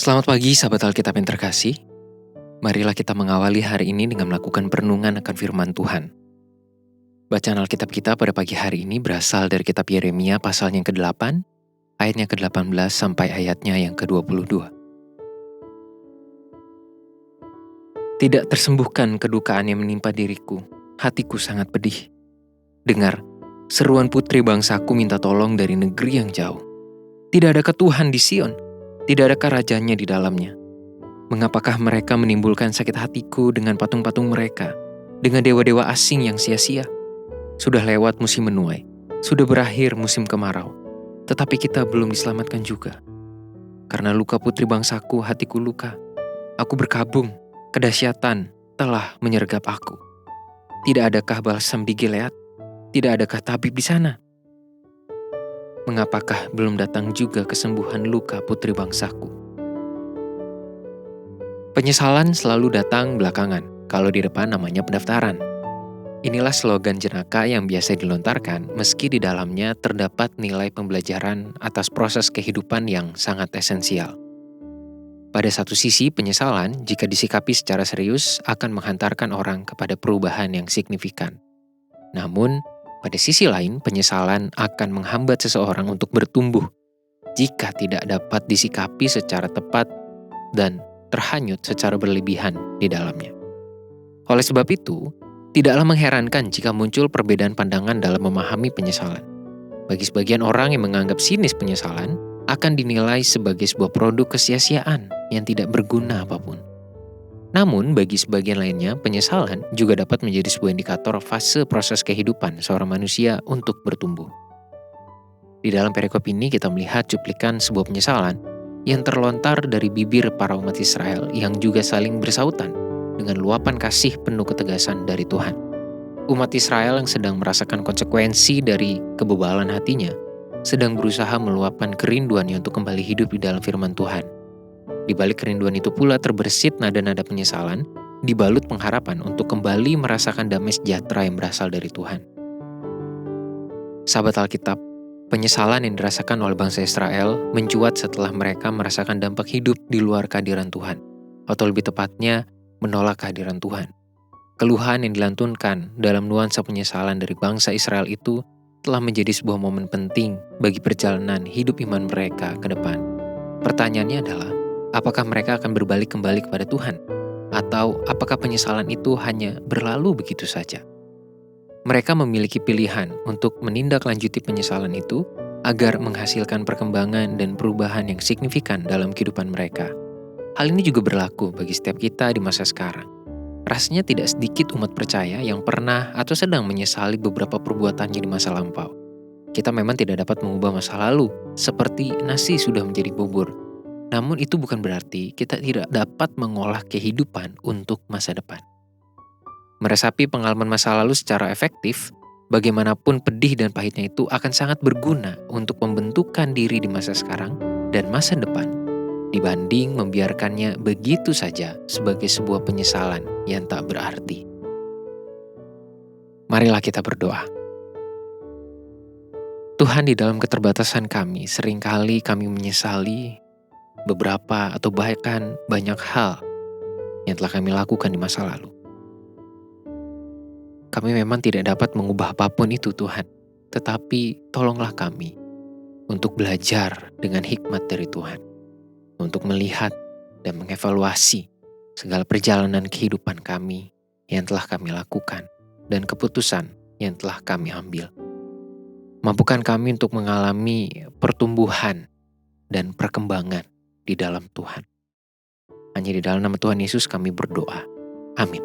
Selamat pagi sahabat Alkitab yang terkasih. Marilah kita mengawali hari ini dengan melakukan perenungan akan firman Tuhan. Bacaan Alkitab kita pada pagi hari ini berasal dari kitab Yeremia pasalnya yang ke-8, ayatnya ke-18 sampai ayatnya yang ke-22. Tidak tersembuhkan kedukaan yang menimpa diriku, hatiku sangat pedih. Dengar, seruan putri bangsaku minta tolong dari negeri yang jauh. Tidak adakah Tuhan di Sion? Tidak adakah rajanya di dalamnya? Mengapakah mereka menimbulkan sakit hatiku dengan patung-patung mereka, dengan dewa-dewa asing yang sia-sia? Sudah lewat musim menuai, sudah berakhir musim kemarau, tetapi kita belum diselamatkan juga. Karena luka putri bangsaku, hatiku luka. Aku berkabung, kedahsyatan telah menyergap aku. Tidak adakah balsam di Gilead? Tidak adakah tabib di sana? Mengapakah belum datang juga kesembuhan luka putri bangsaku? Penyesalan selalu datang belakangan, kalau di depan namanya pendaftaran. Inilah slogan jenaka yang biasa dilontarkan meski di dalamnya terdapat nilai pembelajaran atas proses kehidupan yang sangat esensial. Pada satu sisi, penyesalan jika disikapi secara serius akan menghantarkan orang kepada perubahan yang signifikan. Namun, pada sisi lain, penyesalan akan menghambat seseorang untuk bertumbuh jika tidak dapat disikapi secara tepat dan terhanyut secara berlebihan di dalamnya. Oleh sebab itu, tidaklah mengherankan jika muncul perbedaan pandangan dalam memahami penyesalan. Bagi sebagian orang yang menganggap sinis penyesalan, akan dinilai sebagai sebuah produk kesia-siaan yang tidak berguna apapun. Namun, bagi sebagian lainnya, penyesalan juga dapat menjadi sebuah indikator fase proses kehidupan seorang manusia untuk bertumbuh. Di dalam perikop ini kita melihat cuplikan sebuah penyesalan yang terlontar dari bibir para umat Israel yang juga saling bersautan dengan luapan kasih penuh ketegasan dari Tuhan. Umat Israel yang sedang merasakan konsekuensi dari kebebalan hatinya, sedang berusaha meluapkan kerinduannya untuk kembali hidup di dalam firman Tuhan. Di balik kerinduan itu pula terbersit nada-nada penyesalan, dibalut pengharapan untuk kembali merasakan damai sejahtera yang berasal dari Tuhan. Sahabat Alkitab, penyesalan yang dirasakan oleh bangsa Israel mencuat setelah mereka merasakan dampak hidup di luar kehadiran Tuhan, atau lebih tepatnya, menolak kehadiran Tuhan. Keluhan yang dilantunkan dalam nuansa penyesalan dari bangsa Israel itu telah menjadi sebuah momen penting bagi perjalanan hidup iman mereka ke depan. Pertanyaannya adalah, apakah mereka akan berbalik kembali kepada Tuhan? Atau apakah penyesalan itu hanya berlalu begitu saja? Mereka memiliki pilihan untuk menindaklanjuti penyesalan itu agar menghasilkan perkembangan dan perubahan yang signifikan dalam kehidupan mereka. Hal ini juga berlaku bagi setiap kita di masa sekarang. Rasanya tidak sedikit umat percaya yang pernah atau sedang menyesali beberapa perbuatannya di masa lampau. Kita memang tidak dapat mengubah masa lalu, seperti nasi sudah menjadi bubur. Namun itu bukan berarti kita tidak dapat mengolah kehidupan untuk masa depan. Meresapi pengalaman masa lalu secara efektif, bagaimanapun pedih dan pahitnya itu akan sangat berguna untuk membentukkan diri di masa sekarang dan masa depan, dibanding membiarkannya begitu saja sebagai sebuah penyesalan yang tak berarti. Marilah kita berdoa. Tuhan, di dalam keterbatasan kami, seringkali kami menyesali beberapa atau bahkan banyak hal yang telah kami lakukan di masa lalu. Kami memang tidak dapat mengubah apapun itu, Tuhan. Tetapi tolonglah kami untuk belajar dengan hikmat dari Tuhan. Untuk melihat dan mengevaluasi segala perjalanan kehidupan kami yang telah kami lakukan dan keputusan yang telah kami ambil. Mampukan kami untuk mengalami pertumbuhan dan perkembangan di dalam Tuhan. Hanya di dalam nama Tuhan Yesus kami berdoa. Amin.